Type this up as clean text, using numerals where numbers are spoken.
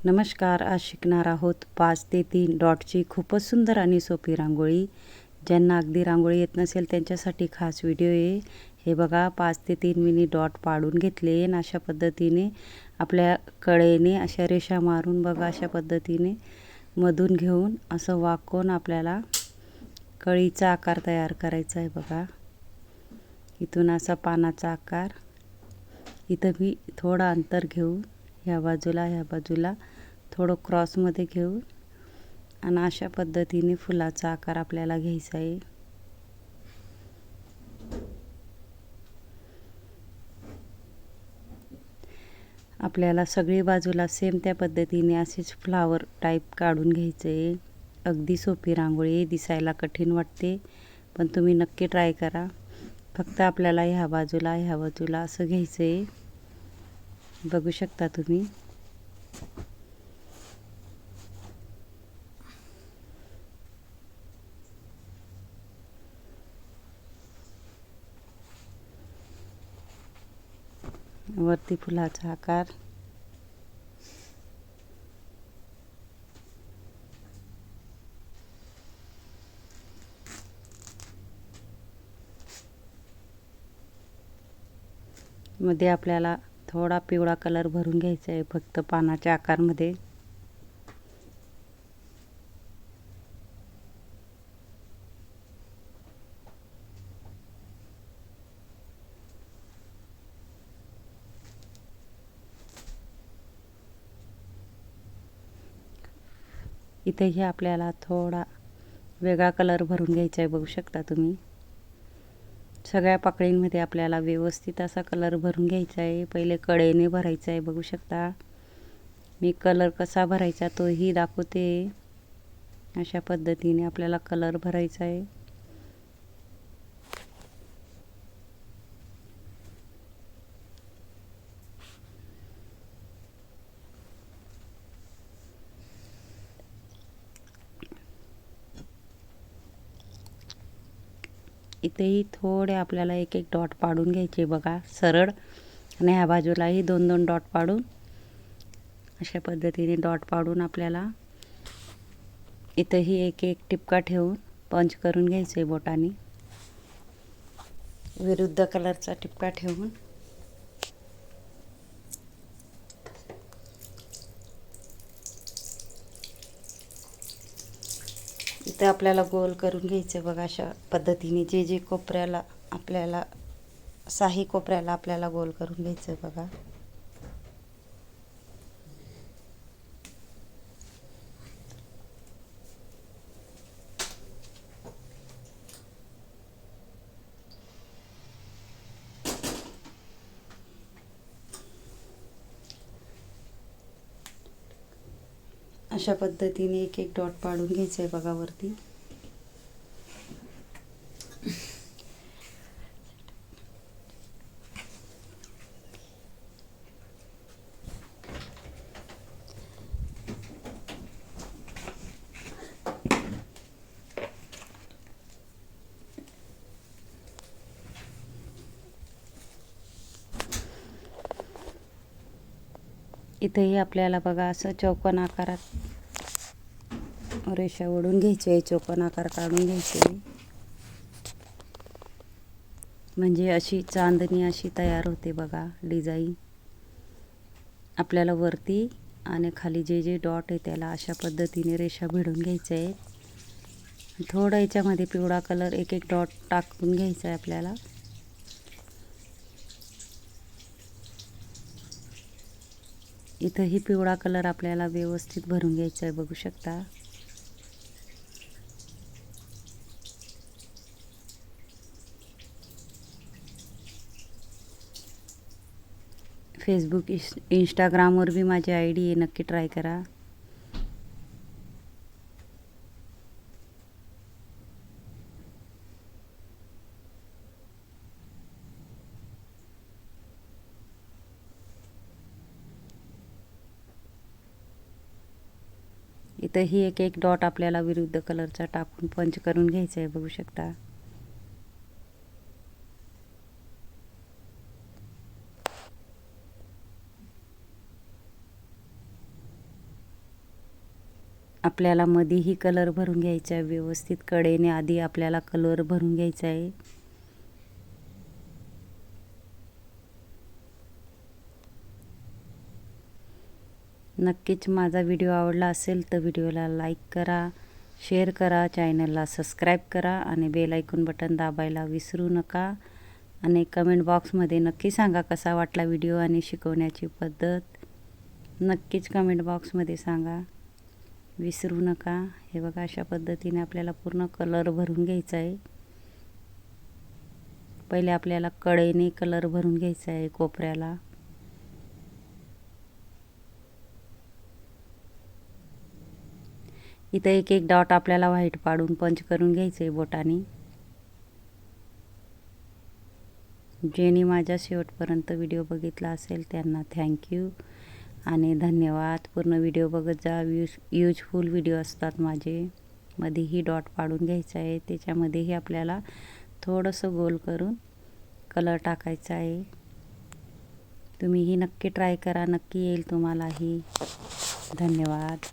नमस्कार. आज शिकणार आहोत 5 ते 3 डॉटची खूपच सुंदर आणि सोपी रांगोळी. ज्यांना अगदी रांगोळी येत नसेल त्यांच्यासाठी खास व्हिडिओ आहे. हे बघा 5 ते 3 मी डॉट पाडून घेतले आणि अशा पद्धतीने आपल्या कडेने अशा रेषा मारून बघा अशा पद्धतीने मधून घेऊन असं वाकून आपल्याला कळीचा आकार तयार करायचा आहे बघा. इथून असा पानाचा आकार. इथं मी थोडं अंतर घेऊन ह्या बाजूला थोडं क्रॉसमध्ये घेऊन आणि अशा पद्धतीने फुलाचा आकार आपल्याला घ्यायचा आहे. आपल्याला सगळी बाजूला सेम त्या पद्धतीने असेच फ्लावर टाईप काढून घ्यायचे आहे. अगदी सोपी रांगोळी, दिसायला कठीण वाटते पण तुम्ही नक्की ट्राय करा. फक्त आपल्याला ह्या बाजूला असं घ्यायचं आहे. बघू शकता तुम्ही. वरती फुलाचा आकार. मध्ये आपल्याला थोडा पिवळा कलर भरून घ्यायचा आहे फक्त पानाच्या आकारमध्ये. इथेही आपल्याला थोडा वेगळा कलर भरून घ्यायचा आहे. बघू शकता तुम्ही. सगळ्या पाकळींमध्ये आपल्याला व्यवस्थित असा कलर भरून घ्यायचा आहे. पहिले कडेने भरायचा आहे. बघू शकता मी कलर कसा भरायचा तोही दाखवते. अशा पद्धतीने आपल्याला कलर भरायचा आहे. इथेही थोडे आपल्याला एक एक डॉट पाडून घ्यायचे बघा सरळ, आणि ह्या बाजूलाही 2-2 डॉट पाडून अशा पद्धतीने डॉट पाडून आपल्याला इथंही एक एक टिपका ठेवून पंच करून घ्यायचे बोटाने. विरुद्ध कलरचा टिपका ठेवून इथं आपल्याला गोल करून घ्यायचं बघा. अशा पद्धतीने जे कोपऱ्याला आपल्याला साही कोपऱ्याला आपल्याला गोल करून घ्यायचं बघा. अशा पद्धतीने एक एक डॉट पाडून घ्यायचं आहे बघा वरती. इथेही आपल्याला बघा असं चौकोन आकारात रेषा ओढून घ्यायची आहे. चौकोन आकार काढून घ्यायचे म्हणजे अशी चांदणी अशी तयार होते बघा डिझाईन. आपल्याला वरती आणि खाली जे डॉट आहे त्याला अशा पद्धतीने रेषा भिडून घ्यायच्या आहेत. थोडा याच्यामध्ये पिवळा कलर एक एक डॉट टाकून घ्यायचा आहे आपल्याला. इथंही पिवळा कलर आपल्याला व्यवस्थित भरून घ्यायचा आहे. बघू शकता. फेसबुक इंस्टाग्रामवर बी माझी ID आहे, नक्की ट्राय करा. इथंही एक एक डॉट आपल्याला विरुद्ध कलरचा टाकून पंच करून घ्यायचा आहे. बघू शकता. आपल्याला मध्येही कलर भरून घ्यायचा आहे व्यवस्थित. कडेने आधी आपल्याला कलर भरून घ्यायचा आहे. नक्कीच माझा व्हिडिओ आवडला असेल तर व्हिडिओला लाईक करा, शेअर करा, चॅनलला सबस्क्राईब करा आणि बेल आयकॉन बटन दाबायला विसरू नका. आणि कमेंट बॉक्समध्ये नक्की सांगा कसा वाटला व्हिडिओ आणि शिकवण्याची पद्धत. नक्कीच कमेंट बॉक्समध्ये सांगा, विसरू नका. हे बघा, अशा पद्धतीने आपल्याला पूर्ण कलर भरून घ्यायचा आहे. पहिले आपल्याला कडेने कलर भरून घ्यायचा आहे कोपऱ्याला. इथं एक एक डॉट आपल्याला व्हाईट पाडून पंच करून घ्यायचं आहे बोटाने. ज्यांनी माझ्या शेवटपर्यंत व्हिडिओ बघितला असेल त्यांना थँक्यू आणि धन्यवाद. पूर्ण व्हिडिओ बघत जा, यूजफुल व्हिडिओ असतात माझे. मध्येही डॉट पाडून घ्यायचा आहे, त्याच्यामध्येही आपल्याला थोडंसं गोल करून कलर टाकायचा आहे. तुम्हीही नक्की ट्राय करा, नक्की येईल तुम्हालाही. धन्यवाद.